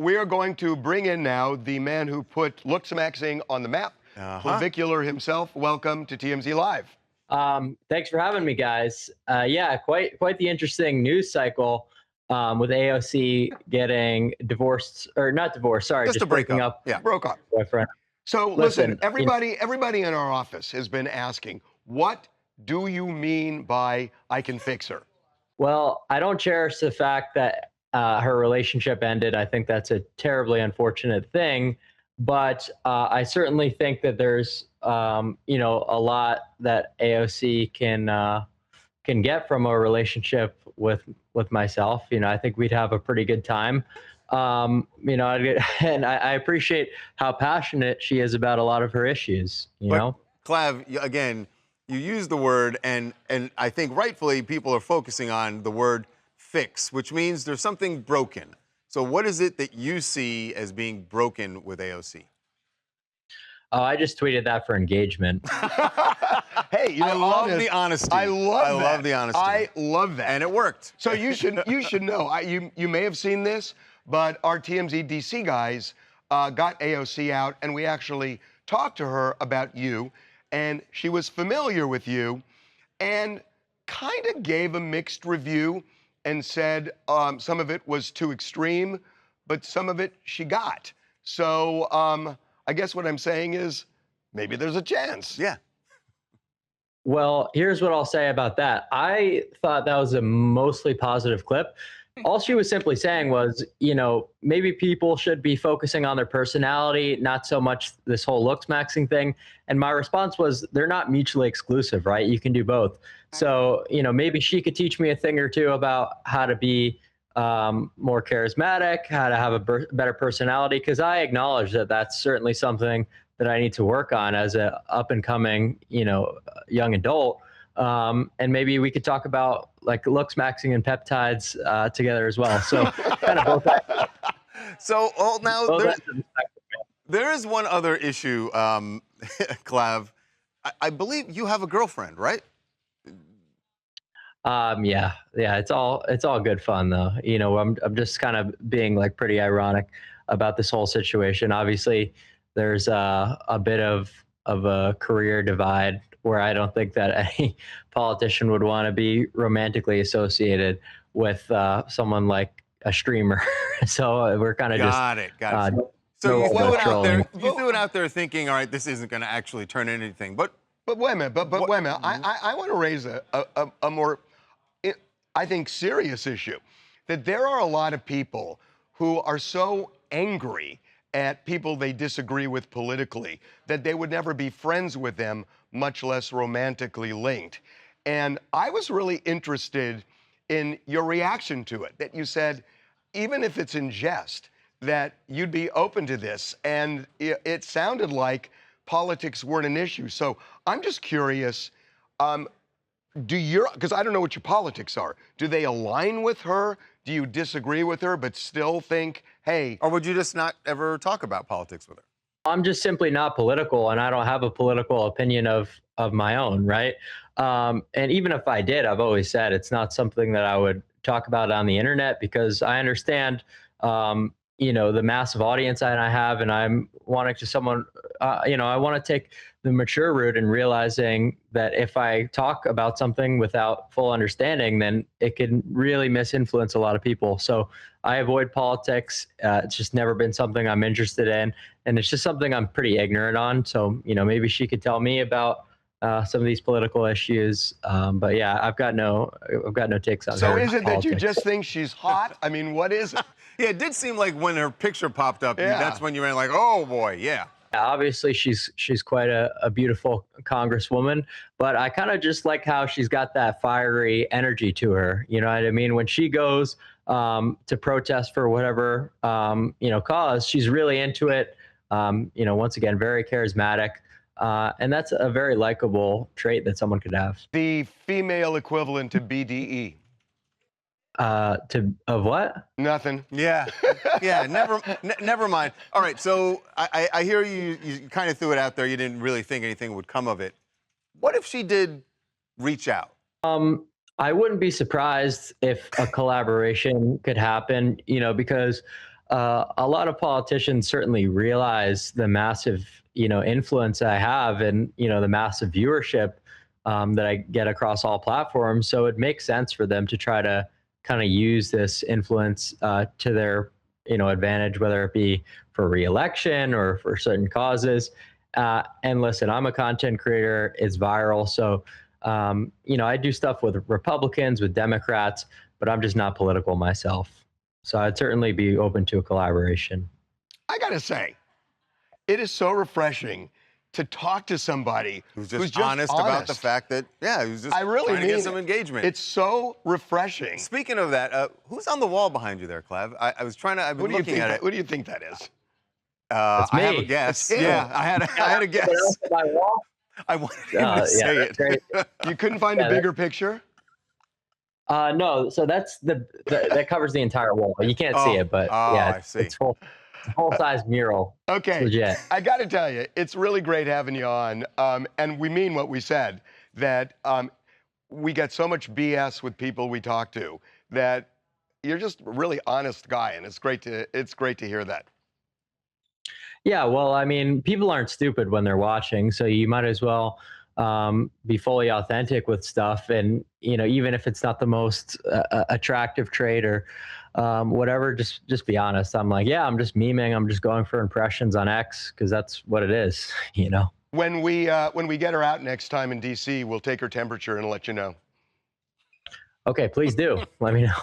we are going to bring in now the man who put looksmaxing on the map, Clavicular himself. Welcome to TMZ Live. Thanks for having me, guys. Yeah, quite the interesting news cycle with AOC getting divorced, or not divorced, sorry, just breaking up. Yeah, broke up. Boyfriend. So listen, everybody in our office has been asking, what do you mean by I can fix her? Well, I don't cherish the fact that her relationship ended. I think that's a terribly unfortunate thing. But I certainly think that there's, a lot that AOC can get from a relationship with myself. I think we'd have a pretty good time. And I appreciate how passionate she is about a lot of her issues. Clav, again, you use the word, and I think rightfully people are focusing on the word fix, which means there's something broken. So what is it that you see as being broken with AOC? Oh, I just tweeted that for engagement. Hey, I love the honesty. I love the honesty. I love that. And it worked. So you should know. You may have seen this, but our TMZ DC guys got AOC out, and we actually talked to her about you, and she was familiar with you, and kind of gave a mixed review, and said some of it was too extreme, but some of it she got. So I guess what I'm saying is maybe there's a chance. Yeah. Well, here's what I'll say about that. I thought that was a mostly positive clip. All she was simply saying was, maybe people should be focusing on their personality, not so much this whole looks maxing thing. And my response was, they're not mutually exclusive, right? You can do both. So, maybe she could teach me a thing or two about how to be more charismatic, how to have a better personality, because I acknowledge that that's certainly something that I need to work on as a up and coming, young adult. And maybe we could talk about like looks maxing and peptides together as well. So kind of both. So now there is one other issue, Clav. I believe you have a girlfriend, right? Yeah. It's all good fun though. I'm just kind of being like pretty ironic about this whole situation. Obviously, there's a bit of a career divide where I don't think that any politician would want to be romantically associated with someone like a streamer. So we're kind of got it. So you threw it out there thinking, all right, this isn't going to actually turn into anything. But wait a minute. But wait a minute. I want to raise a more, I think, serious issue. That there are a lot of people who are so angry at people they disagree with politically that they would never be friends with them, much less romantically linked. And I was really interested in your reaction to it, that you said, even if it's in jest, that you'd be open to this. And it sounded like politics weren't an issue. So I'm just curious, because I don't know what your politics are. Do they align with her? Do you disagree with her, but still think, hey? Or would you just not ever talk about politics with her? I'm just simply not political, and I don't have a political opinion of my own, right? And even if I did, I've always said it's not something that I would talk about on the internet, because I understand, the massive audience that I have, and I'm wanting to someone, I want to take the mature route and realizing that if I talk about something without full understanding, then it can really misinfluence a lot of people. So I avoid politics. It's just never been something I'm interested in. And it's just something I'm pretty ignorant on. So, maybe she could tell me about some of these political issues. But yeah, I've got no takes on her. So is it that you just think she's hot? I mean, what is it? Yeah, it did seem like when her picture popped up, that's when you were like, oh boy, yeah. Obviously, she's quite a beautiful congresswoman, but I kind of just like how she's got that fiery energy to her. You know what I mean? When she goes to protest for whatever cause, she's really into it. Once again, very charismatic, and that's a very likable trait that someone could have. The female equivalent to BDE. Of what? Nothing. Yeah. Never mind. All right, so I hear you kind of threw it out there. You didn't really think anything would come of it. What if she did reach out? I wouldn't be surprised if a collaboration could happen, because a lot of politicians certainly realize the massive, influence I have, and the massive viewership that I get across all platforms. So it makes sense for them to try to kind of use this influence to their, advantage, whether it be for reelection or for certain causes. And listen, I'm a content creator. It's viral, so I do stuff with Republicans, with Democrats, but I'm just not political myself. So I'd certainly be open to a collaboration. I gotta say, it is so refreshing to talk to somebody who's just honest about the fact that, yeah, who's just trying to get some engagement. It's so refreshing. Speaking of that, who's on the wall behind you there, Clev? I've been looking at it. What do you think that is? I have a guess. Yeah, I had a guess. I wanted him to say it. You couldn't find a bigger picture? No, so that covers the entire wall. You can't see it, but yeah, it's full-size mural. Okay, legit. I got to tell you, it's really great having you on, and we mean what we said, that we get so much BS with people we talk to, that you're just a really honest guy, and it's great to hear that. Yeah, well, I mean, people aren't stupid when they're watching, so you might as well be fully authentic with stuff. And, even if it's not the most attractive trait or whatever, just be honest. I'm like, yeah, I'm just memeing. I'm just going for impressions on X because that's what it is, When we get her out next time in DC, we'll take her temperature and let you know. Okay, please do. Let me know.